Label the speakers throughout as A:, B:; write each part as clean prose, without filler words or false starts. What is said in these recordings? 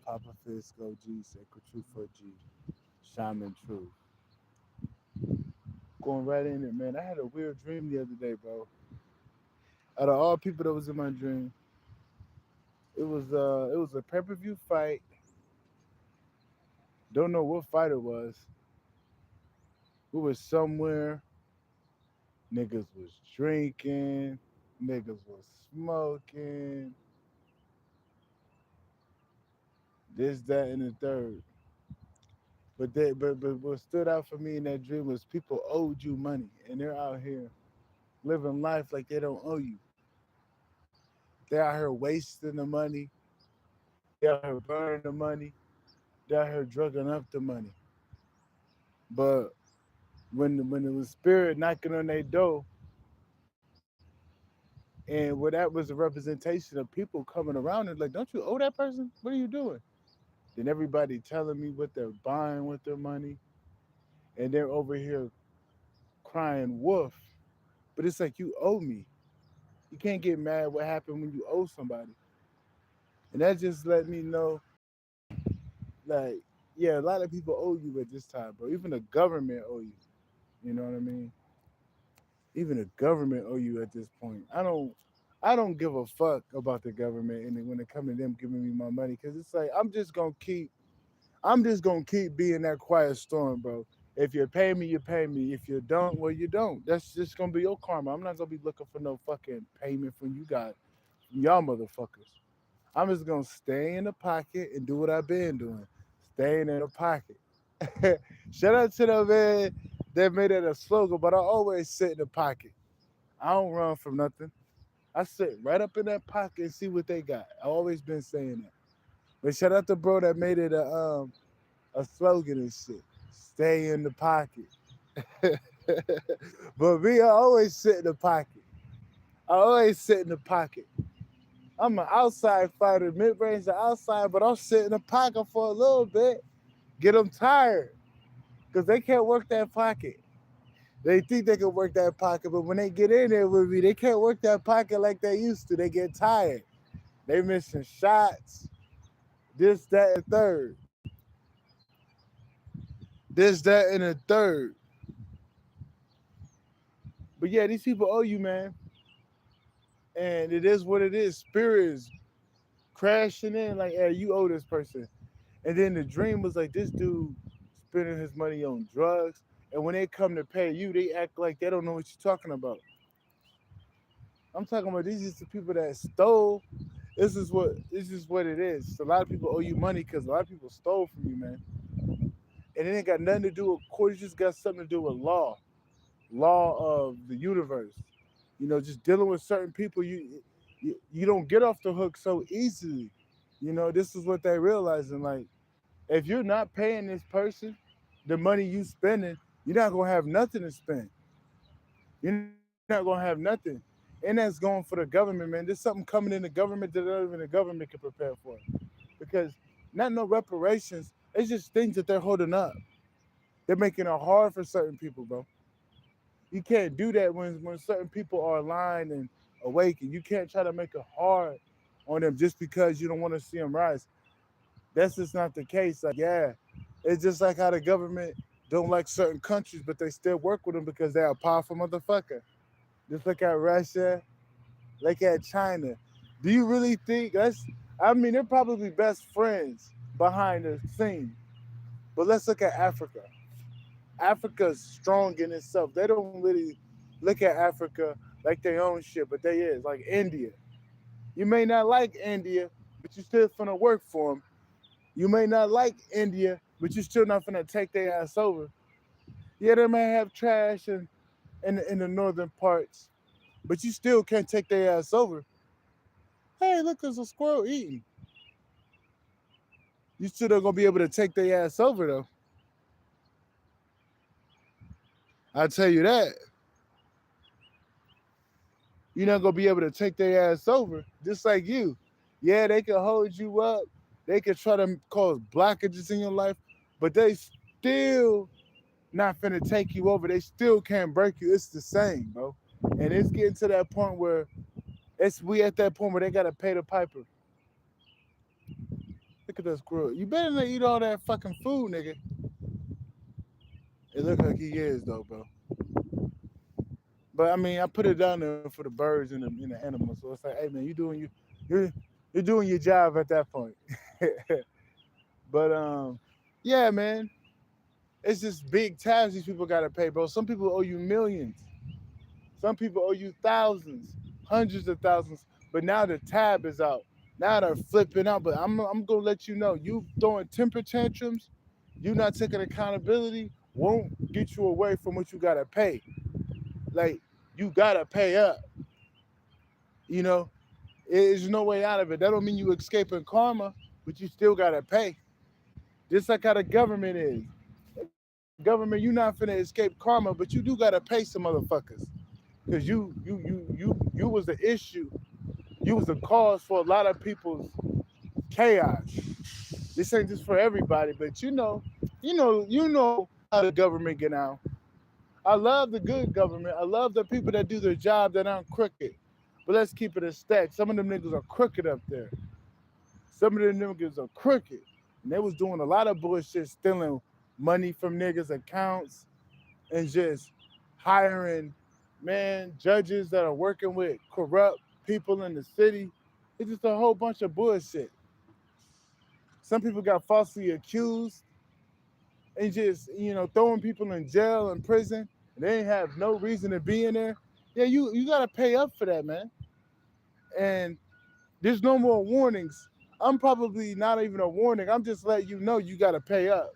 A: Papa Fisk OG, Sacred Truth OG, Shaman Truth. Going right in it, man. I had a weird dream the other day, bro. Out of all people that was in my dream, it was a pay-per-view fight. Don't know what fight it was. We was somewhere. Niggas was drinking. Niggas was smoking. This, that, and the third. But what stood out for me in that dream was people owed you money, and they're out here living life like they don't owe you. They're out here wasting the money. They're out here burning the money. They're out here drugging up the money. But when it was spirit knocking on their door, and what that was a representation of people coming around and like, don't you owe that person? What are you doing? Then everybody telling me what they're buying with their money, and they're over here crying wolf. But it's like you owe me. You can't get mad what happened when you owe somebody. And that just let me know, like, yeah, a lot of people owe you at this time, bro. Even the government owe you. You know what I mean? Even the government owe you at this point. I don't give a fuck about the government and when it comes to them giving me my money because it's like I'm just gonna keep being that quiet storm, bro. If you pay me, you pay me. If you don't, well, you don't. That's just gonna be your karma. I'm not gonna be looking for no fucking payment from you guys, y'all motherfuckers. I'm just gonna stay in the pocket and do what I've been doing, staying in the pocket. Shout out to the man that made it a slogan, but I always sit in the pocket. I don't run from nothing. I sit right up in that pocket and see what they got. I always been saying that. But shout out to bro that made it a slogan and shit. Stay in the pocket. But me, I always sit in the pocket. I always sit in the pocket. I'm an outside fighter, mid range to outside, but I'll sit in the pocket for a little bit, get them tired, because they can't work that pocket. They think they can work that pocket, but when they get in there with me, they can't work that pocket like they used to. They get tired. They missing shots, this, that, and third. This, that, and the third. But yeah, these people owe you, man. And it is what it is. Spirit is crashing in like, hey, you owe this person. And then the dream was like this dude spending his money on drugs. And when they come to pay you, they act like they don't know what you're talking about. I'm talking about these is the people that stole. This is what it is. A lot of people owe you money because a lot of people stole from you, man. And it ain't got nothing to do with court. It just got something to do with law of the universe. Just dealing with certain people, you don't get off the hook so easily. This is what they realizing. Like, if you're not paying this person the money you spending, you're not gonna have nothing to spend. You're not gonna have nothing. And that's going for the government, man. There's something coming in the government that not even the government can prepare for. Because not no reparations, it's just things that they're holding up. They're making it hard for certain people, bro. You can't do that when certain people are aligned and awake, and you can't try to make it hard on them just because you don't want to see them rise. That's just not the case. Like, yeah, it's just like how the government don't like certain countries, but they still work with them because they're a powerful motherfucker. Just look at Russia, look at China. Do you really think that's? I mean, they're probably best friends behind the scene. But let's look at Africa. Africa's strong in itself. They don't really look at Africa like they own shit, but they is like India. You may not like India, but you still finna work for them. You may not like India, but you still not finna take their ass over. Yeah, they may have trash in the northern parts, but you still can't take their ass over. Hey, look, there's a squirrel eating. You still not gonna be able to take their ass over though. I tell you that. You're not gonna be able to take their ass over, just like you. Yeah, they can hold you up. They can try to cause blockages in your life, but they still not finna take you over. They still can't break you. It's the same, bro. And it's getting to that point where we at that point where they gotta pay the piper. Look at that squirrel. You better not eat all that fucking food, nigga. It look like he is though, bro. But I mean, I put it down there for the birds and the animals. So it's like, hey man, you're you're doing your job at that point. But yeah, man, it's just big tabs these people gotta pay, bro. Some people owe you millions. Some people owe you thousands, hundreds of thousands. But now the tab is out. Now they're flipping out. But I'm gonna let you know, you throwing temper tantrums, you not taking accountability, won't get you away from what you gotta pay. Like you gotta pay up. You know, there's no way out of it. That don't mean you escaping karma, but you still gotta pay. Just like how the government is. The government, you're not finna escape karma, but you do gotta pay some motherfuckers. Cause you was the issue. You was the cause for a lot of people's chaos. This ain't just for everybody, but you know how the government get out. I love the good government. I love the people that do their job that aren't crooked. But let's keep it a stack. Some of them niggas are crooked up there. Some of them niggas are crooked. And they was doing a lot of bullshit, stealing money from niggas' accounts and just hiring, man, judges that are working with corrupt people in the city. It's just a whole bunch of bullshit. Some people got falsely accused and just, throwing people in jail and prison. And they ain't have no reason to be in there. Yeah, you gotta pay up for that, man. And there's no more warnings. I'm probably not even a warning. I'm just letting you know you gotta pay up.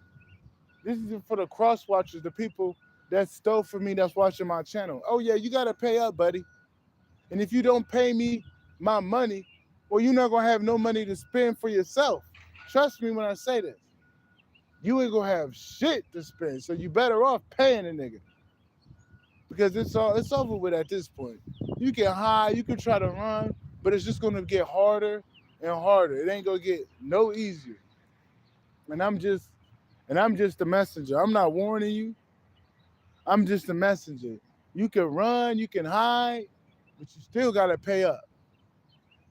A: This is for the cross watchers, the people that stole from me that's watching my channel. Oh yeah, you gotta pay up, buddy. And if you don't pay me my money, well, you're not gonna have no money to spend for yourself. Trust me when I say this. You ain't gonna have shit to spend. So you better off paying a nigga. Because it's over with at this point. You can hide, you can try to run, but it's just gonna get harder and harder. It ain't gonna get no easier. And I'm just the messenger. I'm not warning you. I'm just a messenger. You can run, you can hide, but you still gotta pay up.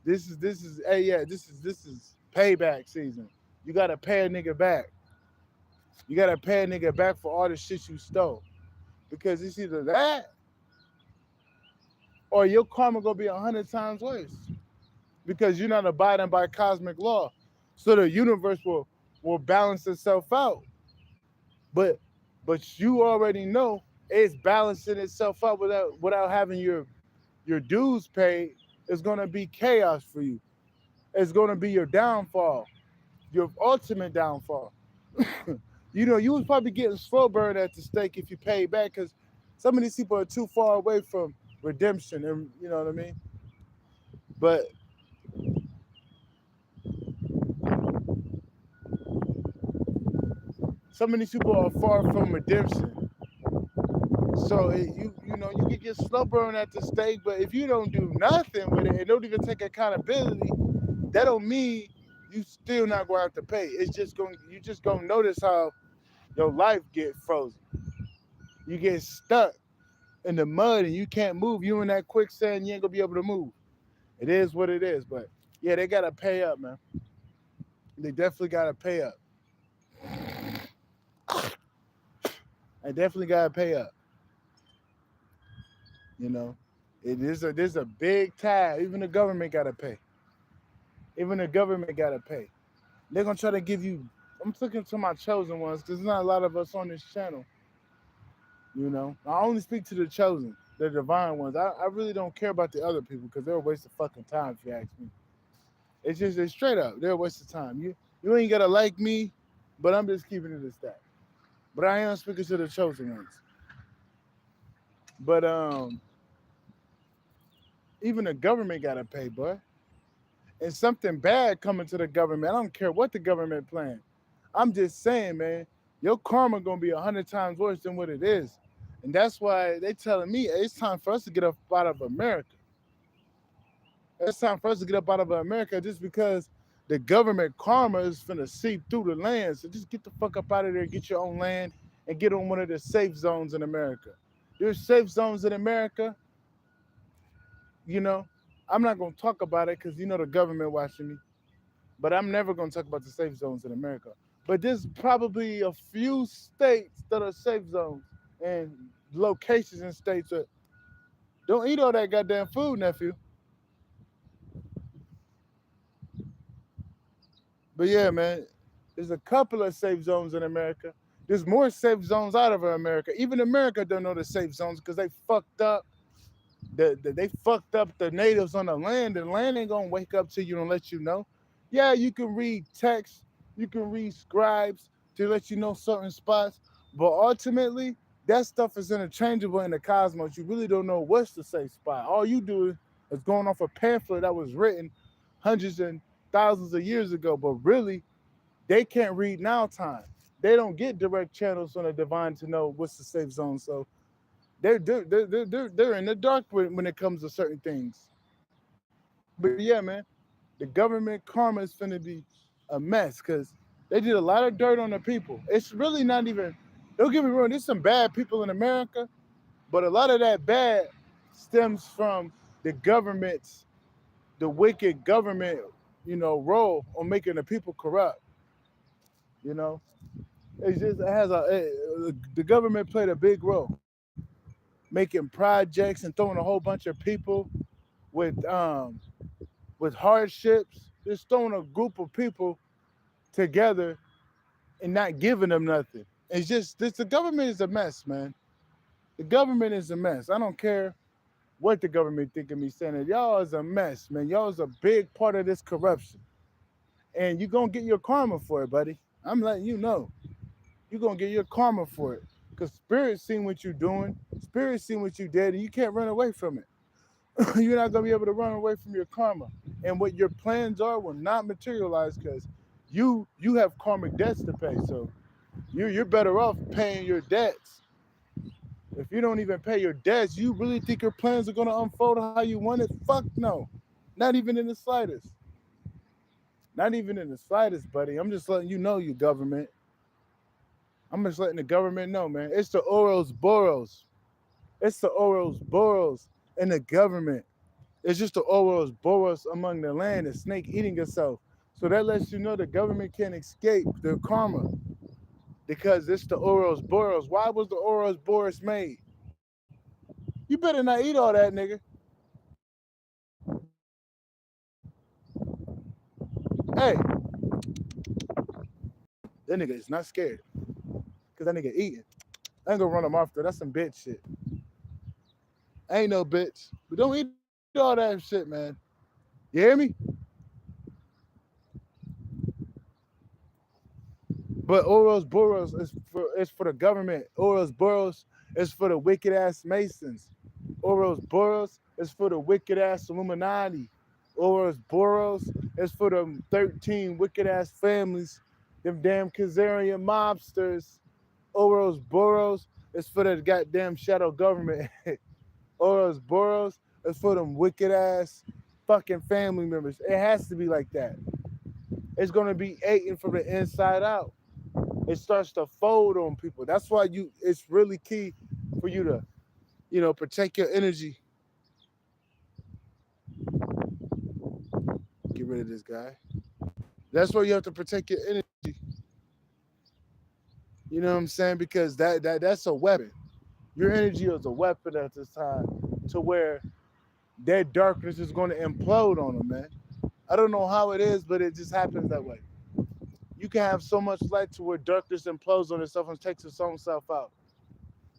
A: This is hey yeah, this is payback season. You gotta pay a nigga back. You gotta pay a nigga back for all the shit you stole. Because it's either that or your karma gonna be 100 times worse. Because you're not abiding by cosmic law. So the universe will balance itself out. But you already know it's balancing itself out without having your dues paid. It's gonna be chaos for you. It's gonna be your downfall, your ultimate downfall. You was probably getting slow burn at the stake if you pay back because some of these people are too far away from redemption, and you know what I mean. But some of these people are far from redemption. So you can get slow burn at the stake, but if you don't do nothing with it and don't even take accountability, that don't mean you still not gonna have to pay. It's just going you just gonna notice how your life get frozen. You get stuck in the mud and you can't move. You in that quicksand, you ain't gonna be able to move. It is what it is, but yeah, they gotta pay up, man. They definitely gotta pay up. They definitely gotta pay up. You know, there's a big tab. Even the government gotta pay. Even the government gotta pay. They're gonna try to give you. I'm looking to my chosen ones because there's not a lot of us on this channel. I only speak to the chosen, the divine ones. I really don't care about the other people because they're a waste of fucking time. If you ask me, it's straight up. They're a waste of time. You ain't gotta like me, but I'm just keeping it a stack. But I am speaking to the chosen ones. But even the government gotta pay, boy. And something bad coming to the government. I don't care what the government plan. I'm just saying, man, your karma gonna be 100 times worse than what it is. And that's why they telling me hey, it's time for us to get up out of America. It's time for us to get up out of America just because the government karma is finna seep through the land. So just get the fuck up out of there, get your own land, and get on one of the safe zones in America. There's safe zones in America. You know, I'm not gonna talk about it because the government watching me. But I'm never gonna talk about the safe zones in America. But there's probably a few states that are safe zones and locations in states that don't eat all that goddamn food, nephew. But yeah, man, there's a couple of safe zones in America. There's more safe zones out of America. Even America don't know the safe zones because they fucked up. They fucked up the natives on the land. The land ain't gonna wake up to you and let you know. Yeah, you can read text, you can read scribes to let you know certain spots, but ultimately that stuff is interchangeable in the cosmos. You really don't know what's the safe spot. All you do is going off a pamphlet that was written hundreds and thousands of years ago, but really they can't read now time. They don't get direct channels from the divine to know what's the safe zone. So they're in the dark when it comes to certain things. But yeah, man, the government karma is finna be a mess because they did a lot of dirt on the people. It's really not even. Don't get me wrong. There's some bad people in America, but a lot of that bad stems from the government's, the wicked government, role on making the people corrupt. You know, it's just it has the government played a big role making projects and throwing a whole bunch of people with um with hardships, just throwing a group of people together and not giving them nothing. It's just this the government is a mess, man. The government is a mess. I don't care what the government think of me saying it. Y'all is a mess, man. Y'all is a big part of this corruption. And you're gonna get your karma for it, buddy. I'm letting you know. You're gonna get your karma for it. Because spirit seen what you're doing, spirit seen what you did, and you can't run away from it. You're not gonna be able to run away from your karma. And what your plans are will not materialize because you have karmic debts to pay. So you're better off paying your debts. If you don't even pay your debts, you really think your plans are gonna unfold how you want it? Fuck no. Not even in the slightest. Not even in the slightest, buddy. I'm just letting you know, you government. I'm just letting the government know, man. It's the Oros Boros. It's the Oros Boros and the government. It's just the Oros Boros among the land, the snake eating itself. So that lets you know the government can't escape their karma because it's the Oros Boros. Why was the Oros Boros made? You better not eat all that, nigga. Hey, that nigga is not scared because that nigga eating. I ain't gonna run him off though. That's some bitch shit. I ain't no bitch. But don't eat all that shit, man. You hear me? But Oros Boros is for the government. Oros Boros is for the wicked ass Masons. Oros Boros is for the wicked ass Illuminati. Oros Boros is for the 13 wicked ass families, them damn Khazarian mobsters. Oros Boros is for the goddamn shadow government. Oros Boros is for them wicked ass fucking family members. It has to be like that. It's gonna be eaten from the inside out. It starts to fold on people. That's why it's really key for you to, protect your energy. Get rid of this guy. That's why you have to protect your energy. You know what I'm saying? Because that's a weapon. Your energy is a weapon at this time to where that darkness is going to implode on them, man. I don't know how it is, but it just happens that way. You can have so much light to where darkness implodes on itself and takes its own self out.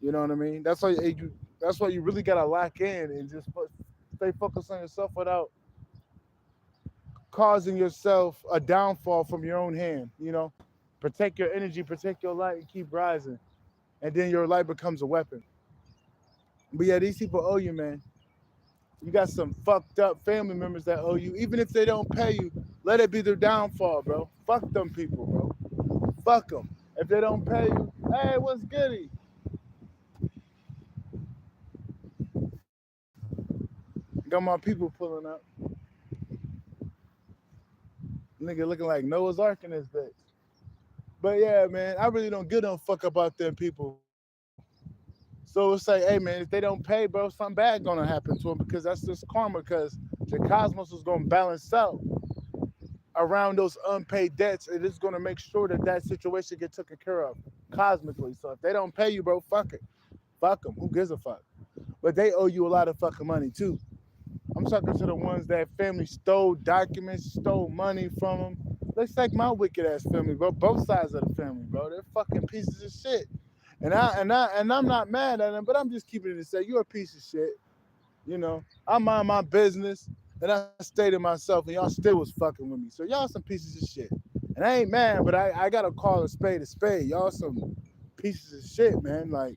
A: You know what I mean? That's why you really gotta lock in and just stay focused on yourself without causing yourself a downfall from your own hand. Protect your energy, protect your light, and keep rising, and then your light becomes a weapon. But yeah, these people owe you, man. You got some fucked up family members that owe you. Even if they don't pay you, let it be their downfall, bro. Fuck them people, bro. Fuck them. If they don't pay you, hey, what's goody? Got my people pulling up. Nigga looking like Noah's Ark in this bitch. But yeah, man, I really don't give no fuck about them people. So it's like, hey, man, if they don't pay, bro, something bad gonna happen to them because that's just karma. Because the cosmos is gonna balance out. around those unpaid debts, it is going to make sure that that situation gets taken care of cosmically. So if they don't pay you, bro, fuck it. Fuck them. Who gives a fuck? But they owe you a lot of fucking money too. I'm talking to the ones that family stole documents, stole money from them. Looks like my wicked ass family, bro. Both sides of the family, bro. They're fucking pieces of shit. And I'm not mad at them, but I'm just keeping it to say you're a piece of shit. You know, I mind my business and I stayed to myself, and y'all still was fucking with me. So y'all some pieces of shit. And I ain't mad, but I gotta call a spade a spade. Y'all some pieces of shit, man. Like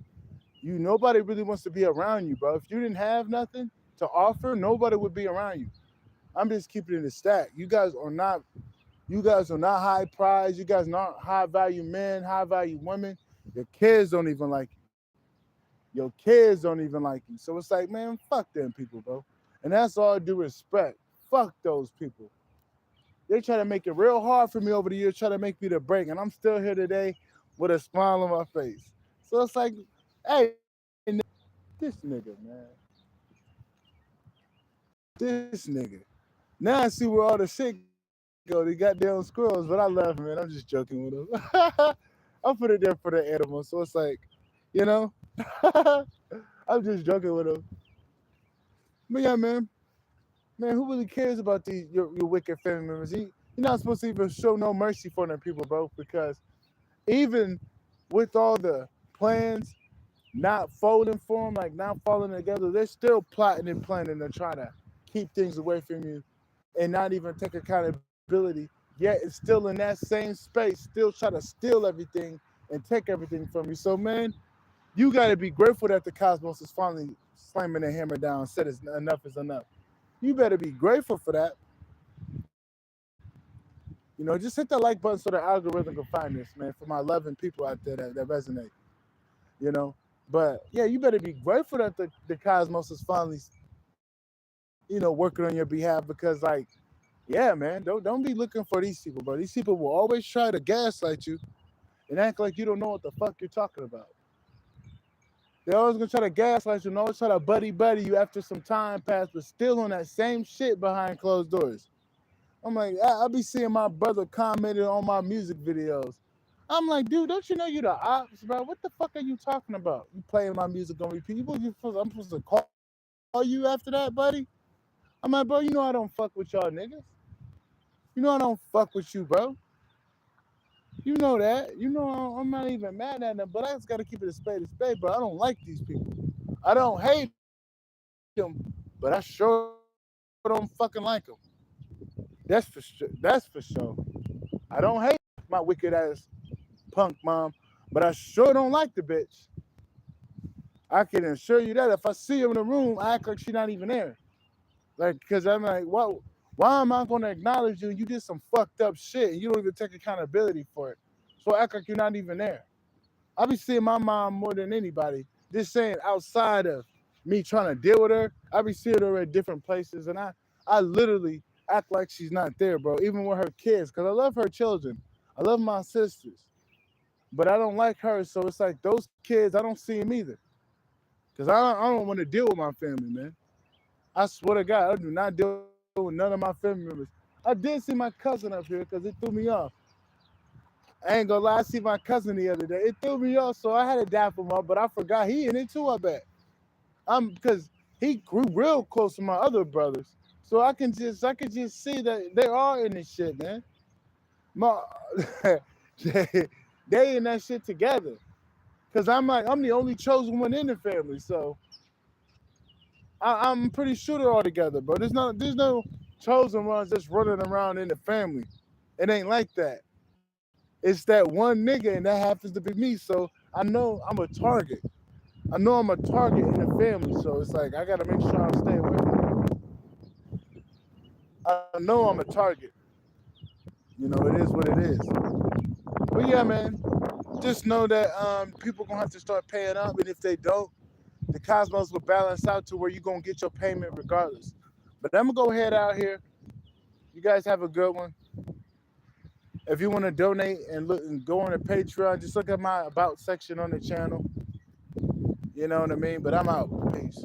A: nobody really wants to be around you, bro. If you didn't have nothing to offer, nobody would be around you. I'm just keeping it a stack. You guys are not high prize. You guys not high value men, high value women. Your kids don't even like you. Your kids don't even like you. So it's like, man, fuck them people, bro. And that's all due respect. Fuck those people. They try to make it real hard for me over the years, try to make me the break. And I'm still here today with a smile on my face. So it's like, hey, this nigga, man. This nigga. Now I see where all the shit go. They goddamn squirrels, but I love him, man. I'm just joking with him. I put it there for the animals. So it's like, you know, I'm just joking with him. But yeah, man. Man, who really cares about your wicked family members? You're not supposed to even show no mercy for them people, bro, because even with all the plans not folding for them, like not falling together, they're still plotting and planning to try to keep things away from you and not even take accountability. Yet it's still in that same space, still try to steal everything and take everything from you. So, man, you got to be grateful that the cosmos is finally slamming their hammer down, said enough is enough. You better be grateful for that. Just hit that like button so the algorithm can find this, man, for my loving people out there that resonate, you know. But yeah, you better be grateful that the cosmos is finally, working on your behalf because, like, yeah, man, don't be looking for these people, bro. These people will always try to gaslight you and act like you don't know what the fuck you're talking about. They're always gonna try to gaslight you and always try to buddy you after some time passed, but still on that same shit behind closed doors. I'm like, I be seeing my brother commenting on my music videos. I'm like, dude, don't you know you the ops, bro? What the fuck are you talking about? You playing my music on repeat? I'm supposed to call you after that, buddy? I'm like, bro, you know I don't fuck with y'all niggas. You know I don't fuck with you, bro. You know that. You know I'm not even mad at them, but I just gotta keep it a spade, bro. I don't like these people. I don't hate them, but I sure don't fucking like them. That's for sure. I don't hate my wicked ass punk mom, but I sure don't like the bitch. I can assure you that if I see her in the room, I act like she's not even there. Like, because I'm like, why am I going to acknowledge you? You did some fucked up shit and you don't even take accountability for it. So I act like you're not even there. I be seeing my mom more than anybody. Just saying, outside of me trying to deal with her, I be seeing her at different places, and I literally act like she's not there, bro. Even with her kids, because I love her children. I love my sisters, but I don't like her. So it's like those kids, I don't see them either, because I don't want to deal with my family, man. I swear to God, I do not deal with none of my family members. I did see my cousin up here because it threw me off. I ain't gonna lie, I see my cousin the other day. It threw me off, so I had to dap him up, but I forgot he in it too, I bet. Because he grew real close to my other brothers. So I can just see that they are in this shit, man. My they in that shit together. Cause I'm the only chosen one in the family, so I'm pretty sure they're all together, bro. There's no chosen ones just running around in the family. It ain't like that. It's that one nigga, and that happens to be me. So I know I'm a target. I know I'm a target in the family. So it's like I gotta make sure I stay away from it. I know I'm a target. It is what it is. But yeah, man, just know that people gonna have to start paying up, and if they don't, the cosmos will balance out to where you're gonna get your payment regardless. But I'm gonna go head out here. You guys have a good one. If you want to donate and look and go on the Patreon, just look at my about section on the channel. You know what I mean? But I'm out. Peace.